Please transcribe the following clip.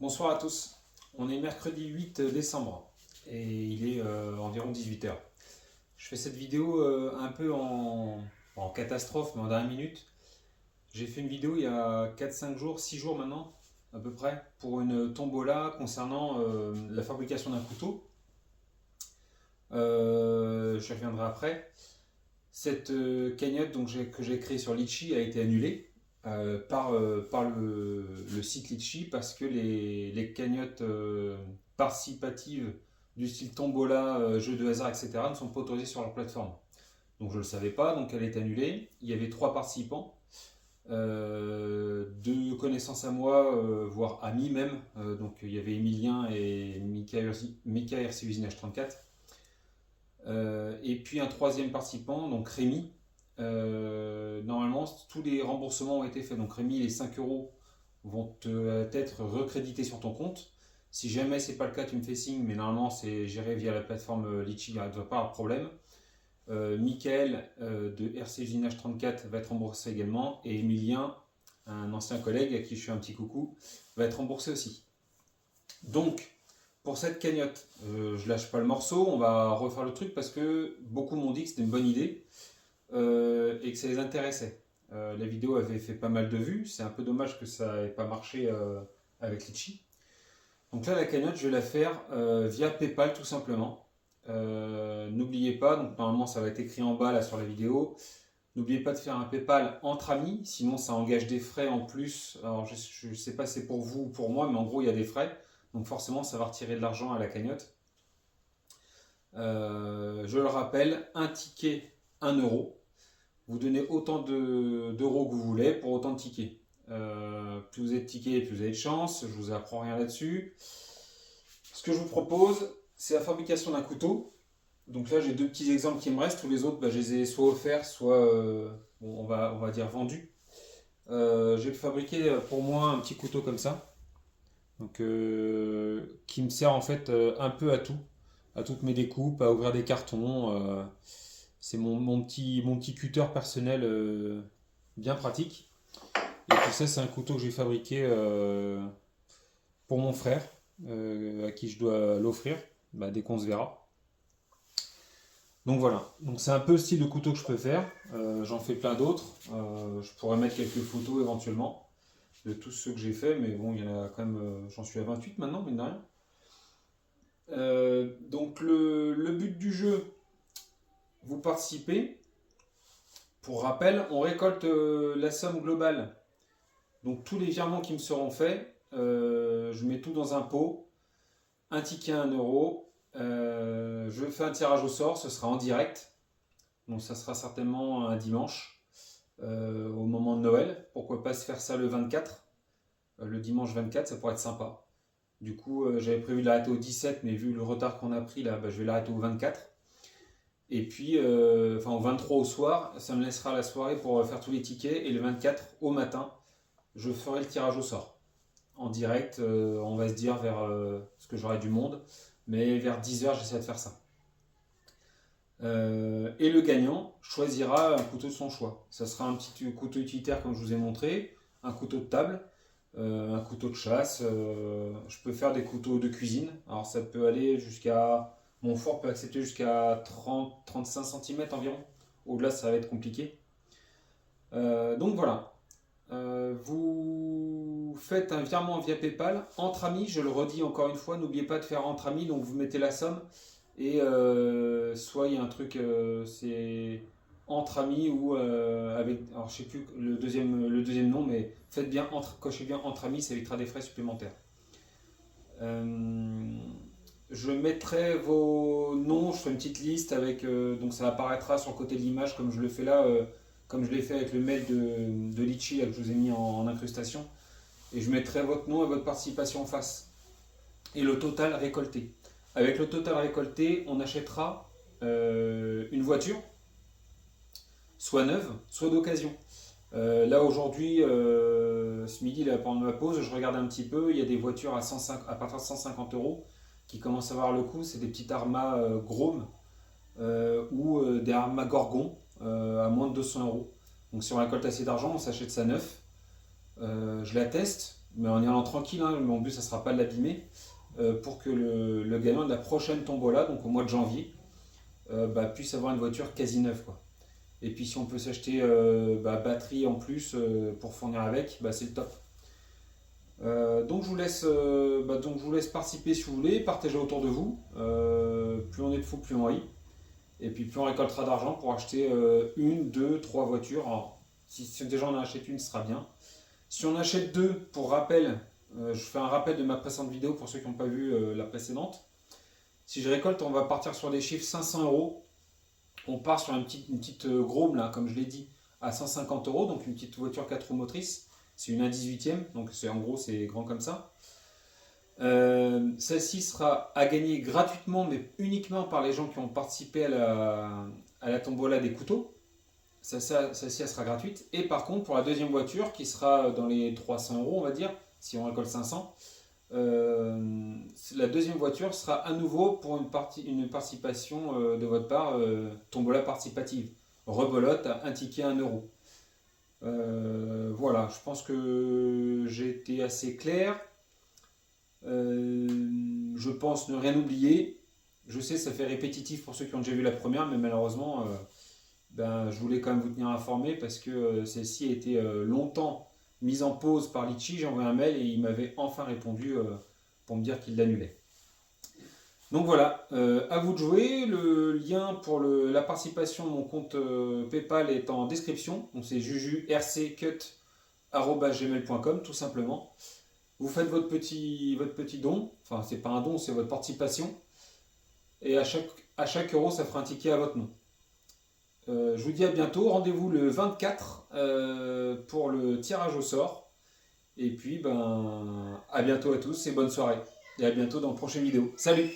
Bonsoir à tous. On est mercredi 8 décembre et il est environ 18 heures. Je fais cette vidéo un peu en catastrophe, mais en dernière minute. J'ai fait une vidéo il y a 4-5 jours, 6 jours maintenant, à peu près, pour une tombola concernant la fabrication d'un couteau. Je reviendrai après. Cette cagnotte que j'ai créée sur Litchi a été annulée par le site Litchi parce que les cagnottes participatives du style tombola, jeux de hasard, etc. ne sont pas autorisées sur leur plateforme. Donc je ne le savais pas, donc elle est annulée. Il y avait 3 participants, 2 connaissances à moi, voire amis même. Donc il y avait Emilien et Mika RC Usinage 34. Et puis un troisième participant, donc Rémi. Normalement, tous les remboursements ont été faits. Donc Rémi, les 5 euros vont être recrédités sur ton compte. Si jamais c'est pas le cas, tu me fais signe, mais normalement c'est géré via la plateforme Litchi, il ne doit pas avoir de problème. Michael de RC Usinage 34 va être remboursé également. Et Emilien, un ancien collègue à qui je fais un petit coucou, va être remboursé aussi. Donc, pour cette cagnotte, je lâche pas le morceau, on va refaire le truc parce que beaucoup m'ont dit que c'était une bonne idée et que ça les intéressait. La vidéo avait fait pas mal de vues, c'est un peu dommage que ça n'ait pas marché avec Litchi. Donc là, la cagnotte, je vais la faire via PayPal tout simplement. N'oubliez pas, donc normalement ça va être écrit en bas là sur la vidéo. N'oubliez pas de faire un PayPal entre amis, sinon ça engage des frais en plus. Alors je ne sais pas si c'est pour vous ou pour moi, mais en gros il y a des frais. Donc forcément ça va retirer de l'argent à la cagnotte. Je le rappelle, un ticket 1 euro. Vous donnez autant d'euros que vous voulez pour autant de tickets. Plus vous êtes de tickets, plus vous avez de chance. Je vous apprends rien là-dessus. Ce que je vous propose, c'est la fabrication d'un couteau. Donc là, j'ai 2 petits exemples qui me restent. Tous les autres, je les ai soit offerts, soit bon, on va dire vendus. Je vais fabriquer pour moi un petit couteau comme ça. Donc, qui me sert en fait un peu à toutes mes découpes, à ouvrir des cartons. C'est mon petit cutter personnel bien pratique. Et puis ça, c'est un couteau que j'ai fabriqué pour mon frère, à qui je dois l'offrir, dès qu'on se verra. Donc voilà, donc c'est un peu le style de couteau que je peux faire. J'en fais plein d'autres. Je pourrais mettre quelques photos éventuellement de tous ceux que j'ai fait, mais bon, il y en a quand même, j'en suis à 28 maintenant, mine de rien. Donc le but du jeu, vous participez. Pour rappel, on récolte la somme globale. Donc tous les virements qui me seront faits, je mets tout dans un pot, un ticket à 1 euro. Je fais un tirage au sort, ce sera en direct. Donc ça sera certainement un dimanche, au moment de Noël. Pourquoi pas se faire ça le 24, le dimanche 24, ça pourrait être sympa. Du coup, j'avais prévu de l'arrêter au 17, mais vu le retard qu'on a pris là, je vais l'arrêter au 24. Et puis, au 23 au soir, ça me laissera la soirée pour faire tous les tickets. Et le 24 au matin, je ferai le tirage au sort. En direct, on va se dire vers, parce que j'aurai du monde, mais vers 10 h, j'essaie de faire ça. Et le gagnant choisira un couteau de son choix. Ça sera un petit couteau utilitaire comme je vous ai montré, un couteau de table, un couteau de chasse. Je peux faire des couteaux de cuisine. Alors ça peut aller jusqu'à... Mon four peut accepter jusqu'à 30-35 cm environ. Au-delà, ça va être compliqué. Donc voilà. Vous faites un virement via PayPal entre amis. Je le redis encore une fois, n'oubliez pas de faire entre amis. Donc vous mettez la somme. Et soit il y a un truc, c'est entre amis ou avec... Alors je sais plus le deuxième nom, mais faites bien cochez bien entre amis, ça évitera des frais supplémentaires. Je mettrai vos noms, je ferai une petite liste avec, donc ça apparaîtra sur le côté de l'image comme je le fais là, comme je l'ai fait avec le mail de Litchi là, que je vous ai mis en incrustation. Et je mettrai votre nom et votre participation en face. Et le total récolté. Avec le total récolté, on achètera une voiture, soit neuve, soit d'occasion. Là aujourd'hui, ce midi, là, pendant ma pause, je regarde un petit peu, il y a des voitures à partir de 150 euros qui commencent à avoir le coup. C'est des petites Arma Grom ou des Arma Gorgon à moins de 200 euros. Donc si on récolte assez d'argent, on s'achète ça neuf. Je la teste. mais en y allant tranquille, hein, mon but ça sera pas de l'abîmer, pour que le gagnant de la prochaine tombola, donc au mois de janvier, puisse avoir une voiture quasi neuve, quoi. Et puis si on peut s'acheter batterie en plus pour fournir avec, c'est le top. Donc je vous laisse participer si vous voulez, partager autour de vous. Plus on est de fous, plus on rit. Et puis plus on récoltera d'argent pour acheter une, deux, trois voitures. Alors, si déjà on en achète une, ce sera bien. Si on achète deux, pour rappel, je fais un rappel de ma précédente vidéo pour ceux qui n'ont pas vu la précédente. Si je récolte, on va partir sur des chiffres 500 euros. On part sur une petite Grom, là, comme je l'ai dit, à 150 euros, donc une petite voiture 4 roues motrices. C'est une 1/18e, donc en gros c'est grand comme ça. Celle-ci sera à gagner gratuitement, mais uniquement par les gens qui ont participé à la tombola des couteaux. Celle-ci elle sera gratuite. Et par contre, pour la deuxième voiture, qui sera dans les 300 euros, on va dire, si on récolte 500, la deuxième voiture sera à nouveau pour une participation de votre part, tombola participative. Rebelote à un ticket à 1 euro. Voilà, je pense que j'ai été assez clair. Je pense ne rien oublier. Je sais, ça fait répétitif pour ceux qui ont déjà vu la première, mais malheureusement, je voulais quand même vous tenir informé parce que celle-ci a été longtemps mise en pause par Litchi. J'ai envoyé un mail et il m'avait enfin répondu pour me dire qu'il l'annulait. Donc voilà, à vous de jouer. Le lien pour la participation de mon compte PayPal est en description. Donc c'est jujurccut@gmail.com tout simplement. Vous faites votre petit don. Enfin, c'est pas un don, c'est votre participation. Et à chaque euro, ça fera un ticket à votre nom. Je vous dis à bientôt. Rendez-vous le 24 pour le tirage au sort. Et puis, à bientôt à tous et bonne soirée. Et à bientôt dans la prochaine vidéo. Salut!